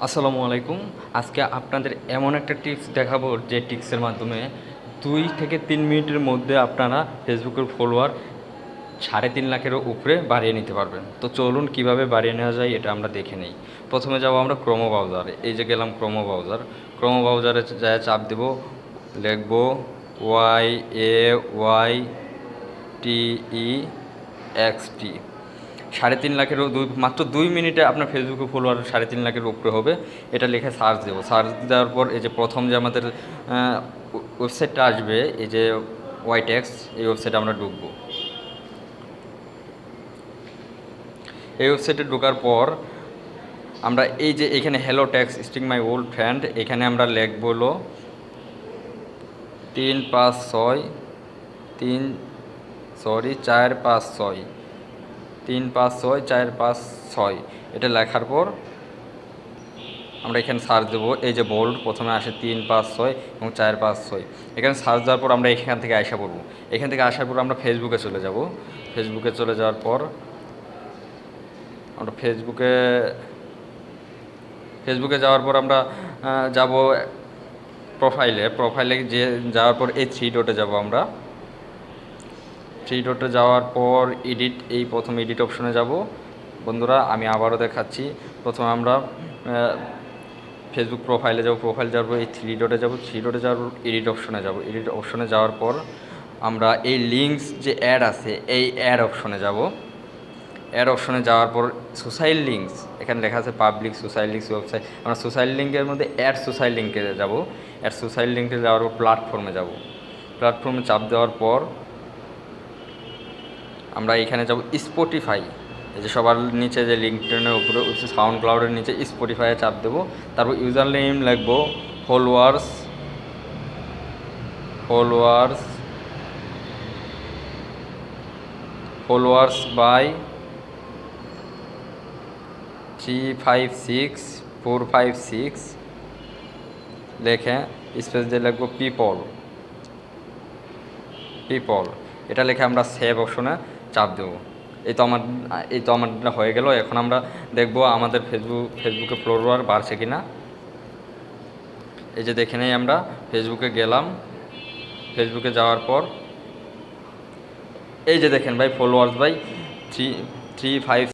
আসসালামু আলাইকুম। আজকে আপনাদের এমন একটা টিপস দেখাবো যে টিপসের মাধ্যমে 2 থেকে 3 মিনিটের মধ্যে আপনারা ফেসবুকের ফলোয়ার 3.5 লাখেরও উপরে বাড়িয়ে নিতে পারবেন। তো চলুন কিভাবে বাড়িয়ে নেওয়া যায় এটা আমরা দেখে নিই। প্রথমে যাব আমরা ক্রোমো ব্রাউজারে। এই যে গেলাম ক্রোমো ব্রাউজার। ক্রোমো ব্রাউজারে যায় চাপ দেব, লিখব YAYTEXT। 3.5 লাখেরও মাত্র 2 মিনিটে আপনার ফেসবুকে ফলোয়ার 3.5 লাখের উপরে হবে। এটা লিখে সার্চ দেবো। সার্চ দেওয়ার পর এই যে প্রথম যে আমাদের ওয়েবসাইটটা আসবে, এই যে ওয়াইটেক্স, এই ওয়েবসাইটে আমরা ঢুকবো। এই ওয়েবসাইটে ঢোকার পর আমরা এই যে এখানে hello texting my old friend, এখানে আমরা লিখব হলো 356 এটা লেখার পর আমরা এখানে সার্চ দেবো। এই যে বোল্ড প্রথমে আসে 356 এবং 456, এখানে সার্চ দেওয়ার পর আমরা এখান থেকে আসা পড়বো। এখান থেকে আসার পর আমরা ফেসবুকে চলে যাব। ফেসবুকে চলে যাওয়ার পর আমরা ফেসবুকে যাওয়ার পর আমরা যাব প্রোফাইলে যে যাওয়ার পর এই 3 ডটে যাব। আমরা 3 ডটে যাওয়ার পর এই প্রথম এডিট অপশনে যাব। বন্ধুরা আমি আবারও দেখাচ্ছি। প্রথমে আমরা ফেসবুক প্রোফাইলে যাব। প্রোফাইল যাওয়ার পর এই 3 ডটে যাব। 3 ডটে যাওয়ার পর এডিট অপশনে যাব। এডিট অপশনে যাওয়ার পর আমরা এই লিঙ্কস যে অ্যাড আছে এই অ্যাড অপশনে যাব। অ্যাড অপশনে যাওয়ার পর সোশ্যাল লিঙ্কস, এখানে লেখা আছে পাবলিক সোশ্যাল লিঙ্কস ওয়েবসাইট। আমরা সোশ্যাল লিঙ্কের মধ্যে অ্যাড সোশ্যাল লিঙ্কে যাব। অ্যাড সোশ্যাল লিঙ্কে যাওয়ার পর প্ল্যাটফর্মে যাব। প্ল্যাটফর্মে চাপ দেওয়ার পর আমরা এখানে যাব স্পটিফাই। এই যে সবার নিচে যে লিঙ্কডইনের উপরে সাউন্ড ক্লাউডের নিচে স্পটিফাইয়ে চাপ দেবো। তারপর ইউজার নেম লিখবো ফলোয়ার্স বাই 356456 লেখে স্পেস দিয়ে লিখবো পিপল। এটা লিখে আমরা সেভ অপশনে চাপ দেবো। এই তো আমারটা হয়ে গেল। এখন আমরা দেখব আমাদের ফেসবুকে ফলোয়ার বাড়ছে কিনা। এই যে দেখে নেই, আমরা ফেসবুকে গেলাম। ফেসবুকে যাওয়ার পর এই যে দেখেন ভাই, ফলোয়ার্স ভাই 335